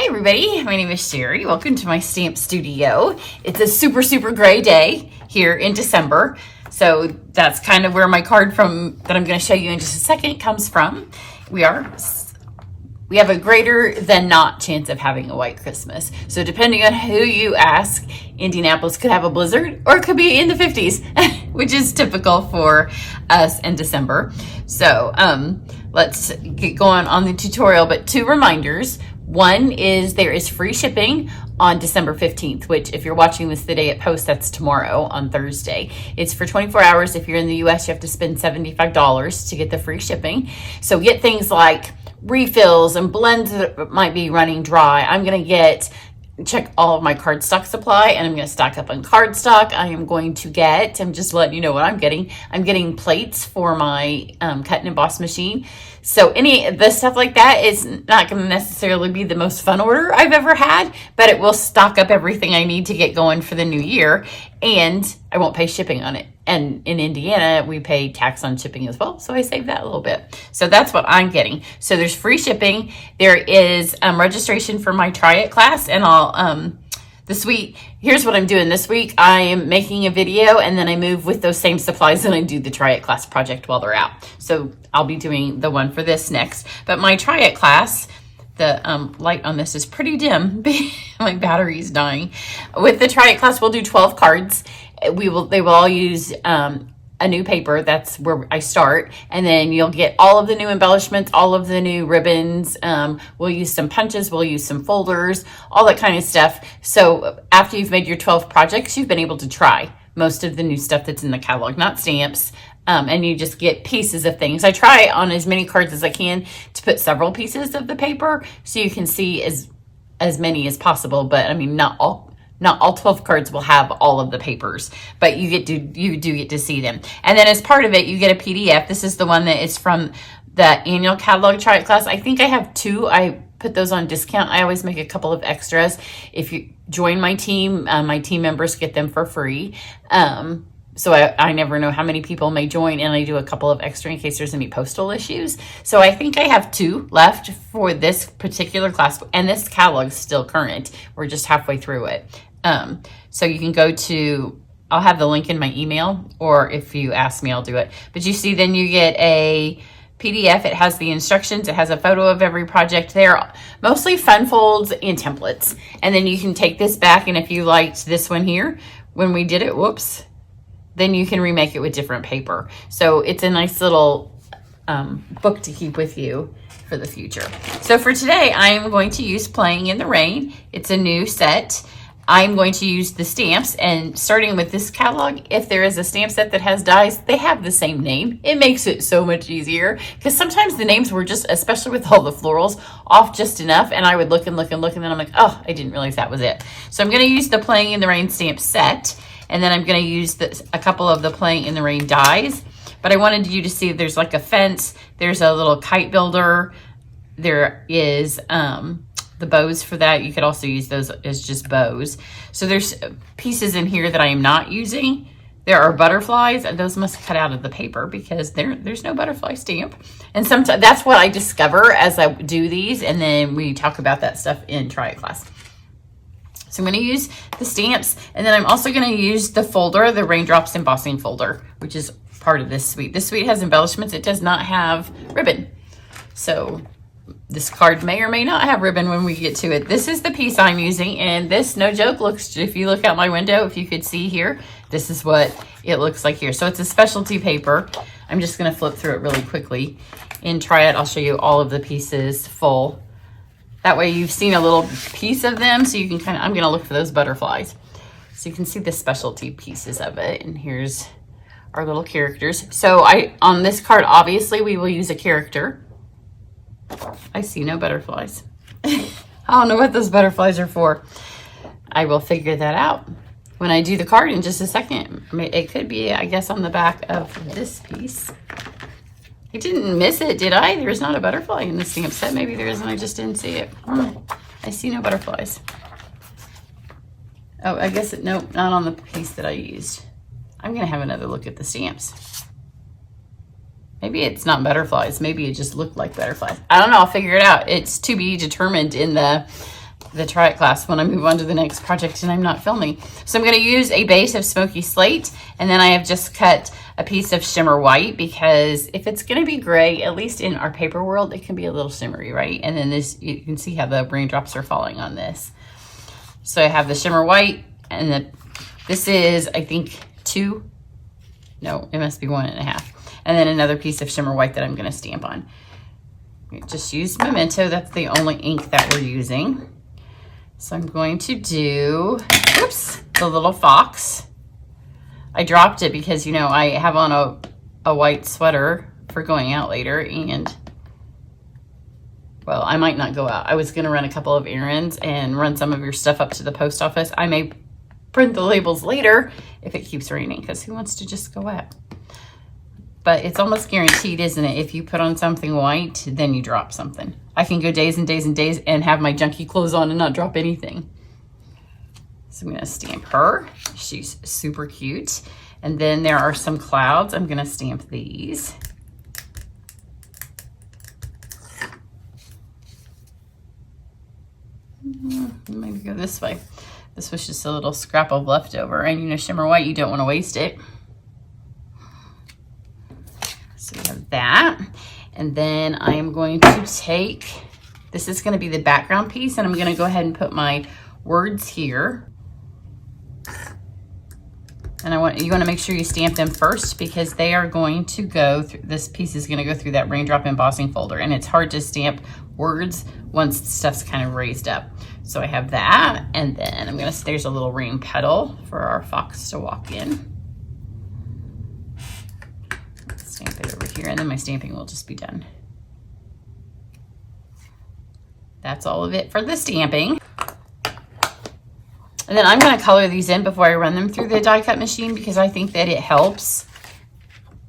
everybody, my name is Sherry. Welcome to my stamp studio. It's a super gray day here in December. So that's kind of where my card from that I'm going to show you in just a second comes from. We have a greater than not chance of having a white Christmas. So depending on who you ask, Indianapolis could have a blizzard or it could be in the 50s, which is typical for us in December. So let's get going on the tutorial, but two reminders. One is there is free shipping on December 15th, which if you're watching this the day it posts, that's tomorrow on Thursday. It's for 24 hours. If you're in the US, you have to spend $75 to get the free shipping. So get things like refills and blends that might be running dry. I'm going to check all of my cardstock supply, and I'm going to stock up on cardstock. I am going to I'm just letting you know what I'm getting. I'm getting plates for my cut and emboss machine. So any of the stuff like that is not going to necessarily be the most fun order I've ever had, but it will stock up everything I need to get going for the new year, and I won't pay shipping on it. And in Indiana, we pay tax on shipping as well, so I saved that a little bit. So that's what I'm getting. So there's free shipping. There is registration for my Try It class, and here's what I'm doing this week. I am making a video, and then I move with those same supplies and I do the Try It class project while they're out. So I'll be doing the one for this next. But my Try It class, the light on this is pretty dim. My battery's dying. With the Try It class, we'll do 12 cards. They will all use a new paper. That's where I start. And then you'll get all of the new embellishments, all of the new ribbons. We'll use some punches. We'll use some folders, all that kind of stuff. So after you've made your 12 projects, you've been able to try most of the new stuff that's in the catalog, not stamps. And you just get pieces of things. I try on as many cards as I can to put several pieces of the paper so you can see as many as possible. But I mean, not all 12 cards will have all of the papers, but you do get to see them. And then as part of it, you get a PDF. This is the one that is from the annual catalog Try It class. I think I have two. I put those on discount. I always make a couple of extras. If you join my team members get them for free. So I never know how many people may join, and I do a couple of extra in case there's any postal issues. So I think I have two left for this particular class, and this catalog's still current. We're just halfway through it. So you can go to, I'll have the link in my email, or if you ask me, I'll do it. But you see, then you get a PDF. It has the instructions. It has a photo of every project there, mostly fun folds and templates. And then you can take this back, and if you liked this one here, when we did it, then you can remake it with different paper. So it's a nice little book to keep with you for the future. So for today, I am going to use Playing in the Rain. It's a new set. I'm going to use the stamps, and starting with this catalog, if there is a stamp set that has dies, they have the same name. It makes it so much easier, because sometimes the names were just, especially with all the florals, off just enough, and I would look, and then I'm like, oh, I didn't realize that was it. So I'm going to use the Playing in the Rain stamp set, and then I'm going to use a couple of the Playing in the Rain dies. But I wanted you to see there's like a fence, there's a little kite builder, there is the bows for that. You could also use those as just bows. So there's pieces in here that I am not using. There are butterflies, and those must cut out of the paper because there's no butterfly stamp. And sometimes that's what I discover as I do these, and then we talk about that stuff in Try It class. So I'm going to use the stamps, and then I'm also going to use the folder, the Raindrops Embossing folder, which is part of this suite. This suite has embellishments. It does not have ribbon. So this card may or may not have ribbon when we get to it. This is the piece I'm using, and this, no joke, looks, if you look out my window, if you could see here, this is what it looks like here. So it's a specialty paper. I'm just going to flip through it really quickly. In Try It, I'll show you all of the pieces full. That way you've seen a little piece of them, so you can I'm going to look for those butterflies. So you can see the specialty pieces of it, and here's our little characters. So on this card, obviously, we will use a character. I see no butterflies. I don't know what those butterflies are for. I will figure that out when I do the card in just a second. It could be, I guess, on the back of this piece. I didn't miss it, did I? There's not a butterfly in the stamp set. Maybe there is, and I just didn't see it. I see no butterflies. Oh, I guess nope, not on the piece that I used. I'm going to have another look at the stamps. Maybe it's not butterflies. Maybe it just looked like butterflies. I don't know. I'll figure it out. It's to be determined in the the Try It class when I move on to the next project and I'm not filming. So I'm going to use a base of Smoky Slate, and then I have just cut a piece of Shimmer White, because if it's going to be gray, at least in our paper world, it can be a little shimmery, right? And then this, you can see how the raindrops are falling on this. So I have the Shimmer White, and this is, I think, 2. No, it must be 1.5. And then another piece of Shimmer White that I'm going to stamp on. Just use Memento. That's the only ink that we're using. So I'm going to do, oops, the little fox. I dropped it because, you know, I have on a white sweater for going out later, and, well, I might not go out. I was going to run a couple of errands and run some of your stuff up to the post office. I may print the labels later if it keeps raining, because who wants to just go out? But it's almost guaranteed, isn't it? If you put on something white, then you drop something. I can go days and days and days and have my junky clothes on and not drop anything. So I'm going to stamp her. She's super cute. And then there are some clouds. I'm going to stamp these. Maybe go this way. This was just a little scrap of leftover. And, you know, Shimmer White, you don't want to waste it. So we have that. And then I am going to take, this is going to be the background piece, and I'm going to go ahead and put my words here. And you want to make sure you stamp them first, because they are going to go through, this piece is going to go through that raindrop embossing folder, and it's hard to stamp words once stuff's kind of raised up. So I have that, and then I'm going to, there's a little rain petal for our fox to walk in. Stamp it over here, and then my stamping will just be done. That's all of it for the stamping. And then I'm going to color these in before I run them through the die cut machine, because I think that it helps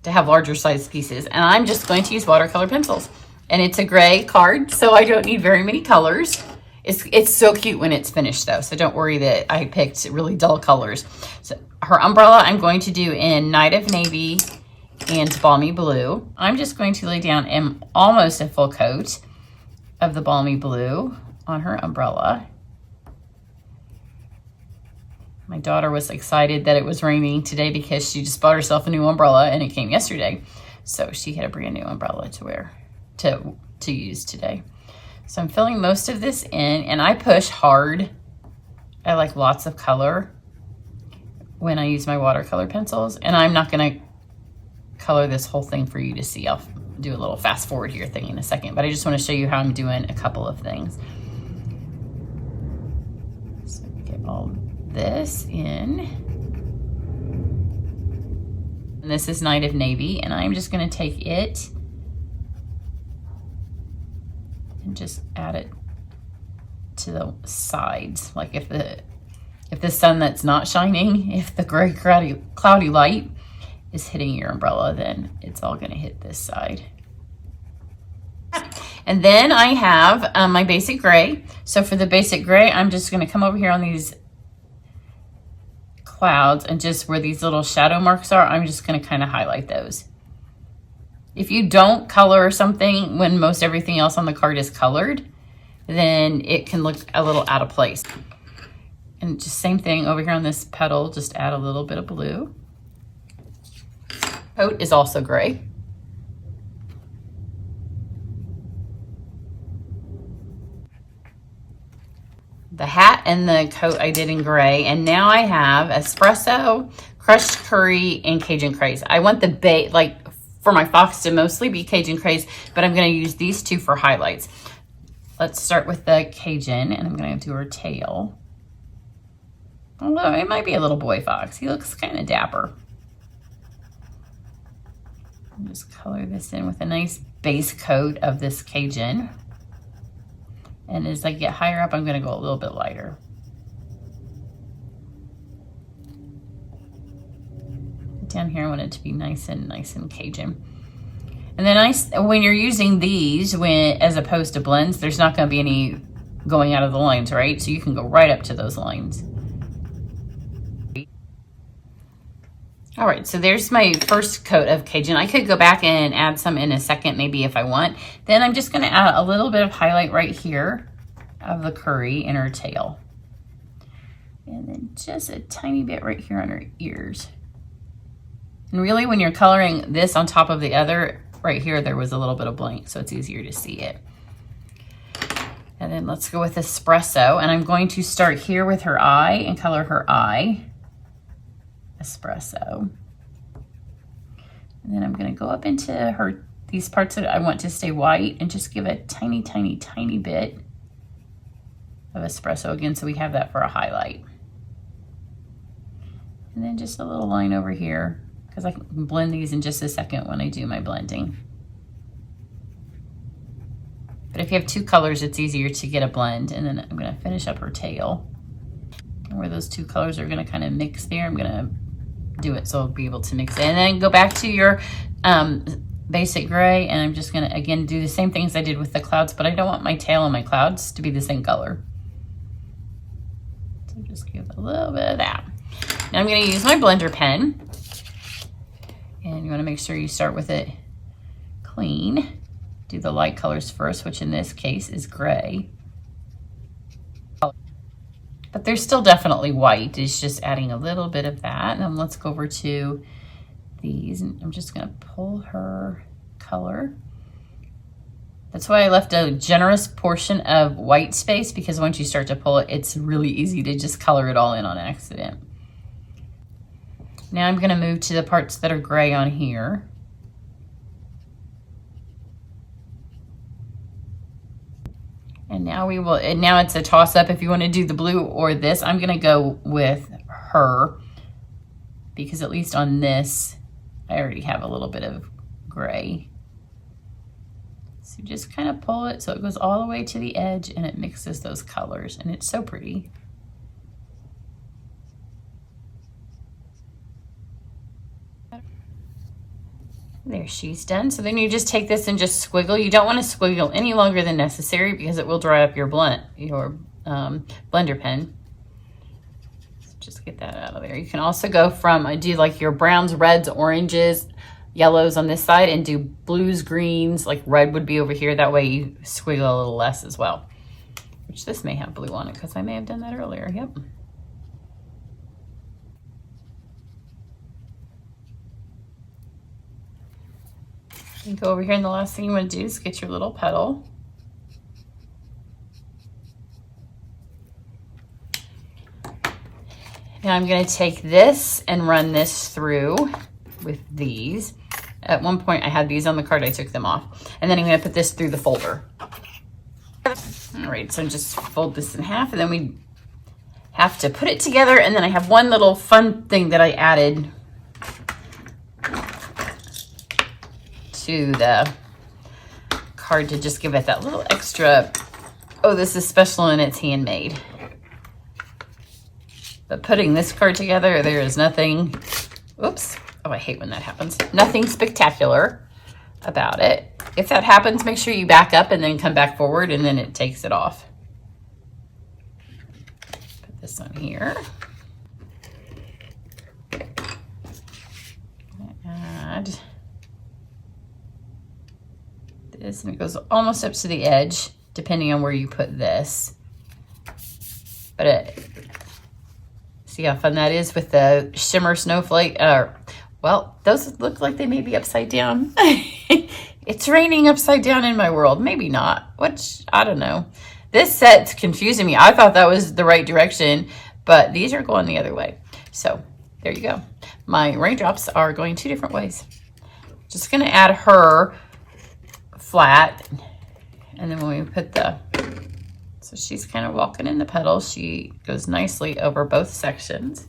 to have larger size pieces. And I'm just going to use watercolor pencils. And it's a gray card, so I don't need very many colors. It's so cute when it's finished, though, so don't worry that I picked really dull colors. So her umbrella I'm going to do in Night of Navy and Balmy Blue. I'm just going to lay down almost a full coat of the Balmy Blue on her umbrella. My daughter was excited that it was raining today because she just bought herself a new umbrella, and it came yesterday. So she had a brand new umbrella to wear, to use today. So I'm filling most of this in, and I push hard. I like lots of color when I use my watercolor pencils, and I'm not going to color this whole thing for you to see. I'll do a little fast forward here thing in a second, but I just want to show you how I'm doing a couple of things. So get all this in. And this is Night of Navy, and I'm just going to take it and just add it to the sides. Like if the sun that's not shining, if the gray cloudy light is hitting your umbrella, then it's all going to hit this side. And then I have my basic gray. So for the basic gray, I'm just going to come over here on these clouds, and just where these little shadow marks are, I'm just going to kind of highlight those. If you don't color something when most everything else on the card is colored, then it can look a little out of place. And just same thing over here on this petal, just add a little bit of blue. Coat is also gray. The hat and the coat I did in gray, and now I have espresso, crushed curry, and Cajun craze. I want the base, like for my fox, to mostly be Cajun craze, but I'm going to use these two for highlights. Let's start with the Cajun, and I'm going to do her tail. Although it might be a little boy fox. He looks kind of dapper. I'll just color this in with a nice base coat of this Cajun. And as I get higher up, I'm going to go a little bit lighter. Down here, I want it to be nice and Cajun. And then when you're using these, as opposed to blends, there's not going to be any going out of the lines, right? So you can go right up to those lines. All right, so there's my first coat of Cajun. I could go back and add some in a second, maybe if I want. Then I'm just gonna add a little bit of highlight right here of the curry in her tail. And then just a tiny bit right here on her ears. And really when you're coloring this on top of the other, right here there was a little bit of blank, so it's easier to see it. And then let's go with espresso, and I'm going to start here with her eye and color her eye. Espresso. And then I'm going to go up into her, these parts that I want to stay white, and just give a tiny, tiny, tiny bit of espresso again, so we have that for a highlight. And then just a little line over here, because I can blend these in just a second when I do my blending. But if you have two colors, it's easier to get a blend. And then I'm going to finish up her tail. Where those two colors are going to kind of mix there, I'm going to do it so I'll be able to mix it. And then go back to your basic gray, and I'm just going to, again, do the same things I did with the clouds, but I don't want my tail and my clouds to be the same color. So just give a little bit of that. Now I'm going to use my blender pen. And you want to make sure you start with it clean. Do the light colors first, which in this case is gray. But they're still definitely white. It's just adding a little bit of that. And then let's go over to these. And I'm just going to pull her color. That's why I left a generous portion of white space, because once you start to pull it, it's really easy to just color it all in on accident. Now I'm going to move to the parts that are gray on here. And now we will, and now it's a toss up if you want to do the blue or this. I'm going to go with her, because at least on this, I already have a little bit of gray. So just kind of pull it so it goes all the way to the edge and it mixes those colors, and it's so pretty. There, she's done. So then you just take this and just squiggle. You don't want to squiggle any longer than necessary, because it will dry up your blender pen. So just get that out of there. You can also go from, do like your browns, reds, oranges, yellows on this side, and do blues, greens, like red would be over here. That way you squiggle a little less as well. Which this may have blue on it, because I may have done that earlier. Yep. You go over here, and the last thing you want to do is get your little petal. Now I'm going to take this and run this through with these. At one point I had these on the card, I took them off. And then I'm going to put this through the folder. All right, so just fold this in half, and then we have to put it together. And then I have one little fun thing that I added to the card to just give it that little extra, oh, this is special and it's handmade. But putting this card together, there is nothing, oops, oh, I hate when that happens. Nothing spectacular about it. If that happens, make sure you back up and then come back forward, and then it takes it off. Put this on here. Add this, and it goes almost up to the edge, depending on where you put this. But see how fun that is with the shimmer snowflake. Well, those look like they may be upside down. It's raining upside down in my world. Maybe not, which I don't know. This set's confusing me. I thought that was the right direction, but these are going the other way. So there you go. My raindrops are going two different ways. Just gonna add her flat, and then when we put the, so she's kind of walking in the petals, she goes nicely over both sections.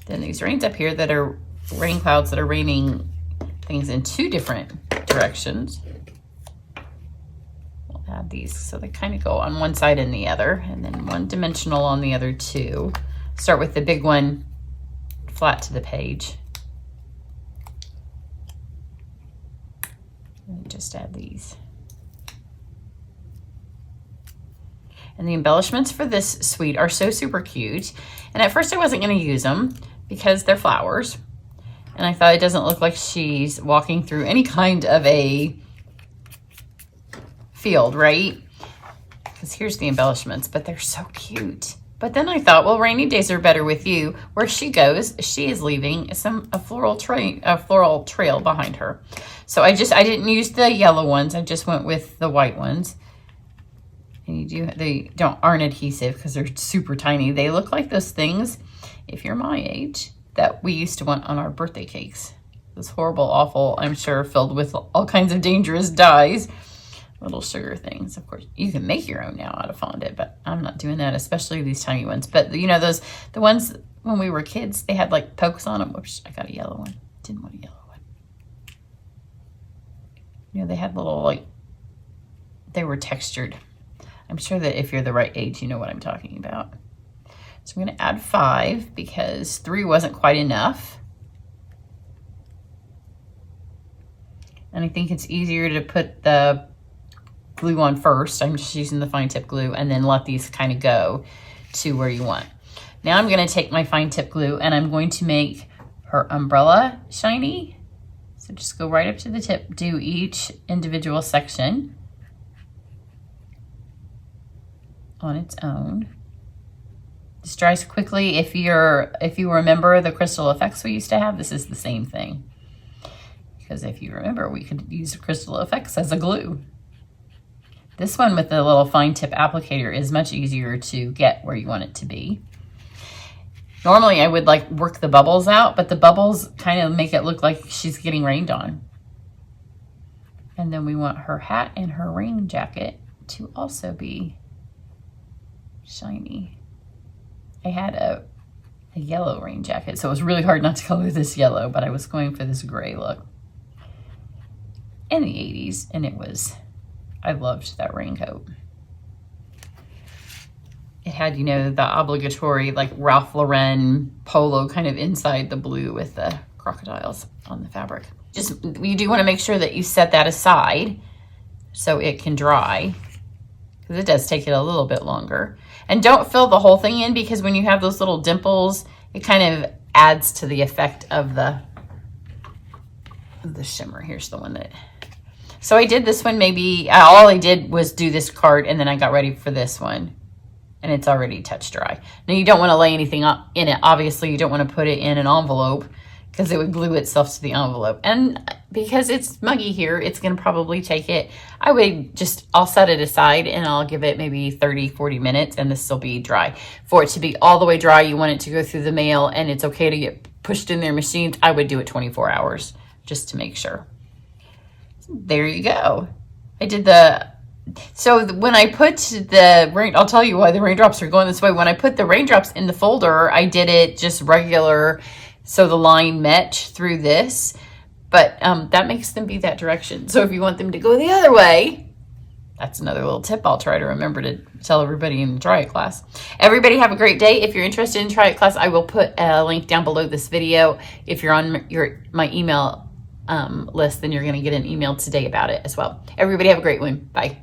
Then these rains up here that are rain clouds that are raining things in two different directions. We'll add these so they kind of go on one side and the other, and then one dimensional on the other two. Start with the big one flat to the page. And just add these. And the embellishments for this suite are so super cute. And at first I wasn't going to use them because they're flowers. And I thought it doesn't look like she's walking through any kind of a field, right? because here's the embellishments, but they're so cute. But then I thought, well, rainy days are better with you. Where she goes, she is leaving a floral trail behind her. So I didn't use the yellow ones. I just went with the white ones. And they aren't adhesive because they're super tiny. They look like those things, if you're my age, that we used to want on our birthday cakes. Those horrible, awful, I'm sure, filled with all kinds of dangerous dyes. Little sugar things. Of course, you can make your own now out of fondant, but I'm not doing that, especially these tiny ones. But you know, the ones when we were kids, they had like pokes on them. Whoops, I got a yellow one. Didn't want a yellow one. You know, they had little, like, they were textured. I'm sure that if you're the right age, you know what I'm talking about. So I'm going to add 5 because 3 wasn't quite enough. And I think it's easier to put the glue on first. I'm just using the fine tip glue, and then let these kind of go to where you want. Now I'm going to take my fine tip glue and I'm going to make her umbrella shiny. So just go right up to the tip, do each individual section on its own. This dries quickly. If you remember the crystal effects we used to have, this is the same thing. Because if you remember, we could use crystal effects as a glue. This one with the little fine tip applicator is much easier to get where you want it to be. Normally I would like work the bubbles out, but the bubbles kind of make it look like she's getting rained on. And then we want her hat and her rain jacket to also be shiny. I had a yellow rain jacket, so it was really hard not to color this yellow, but I was going for this gray look in the 80s, and I loved that raincoat. It had, you know, the obligatory like Ralph Lauren polo kind of inside the blue with the crocodiles on the fabric. You do want to make sure that you set that aside so it can dry, because it does take it a little bit longer. And don't fill the whole thing in, because when you have those little dimples, it kind of adds to the effect of the shimmer. Here's the one that... So I did this one maybe, all I did was do this card, and then I got ready for this one. And it's already touch dry. Now you don't want to lay anything up in it. Obviously you don't want to put it in an envelope, because it would glue itself to the envelope. And because it's muggy here, it's going to probably take it, I'll set it aside and I'll give it maybe 30, 40 minutes, and this will be dry. For it to be all the way dry, you want it to go through the mail, and it's okay to get pushed in their machines. I would do it 24 hours just to make sure. So there you go. So when I put the rain, I'll tell you why the raindrops are going this way. When I put the raindrops in the folder, I did it just regular, so the line met through this, but that makes them be that direction. So if you want them to go the other way, that's another little tip I'll try to remember to tell everybody in the Try It class. Everybody have a great day. If you're interested in Try It class, I will put a link down below this video. If you're on my email list, then you're going to get an email today about it as well. Everybody have a great one. Bye.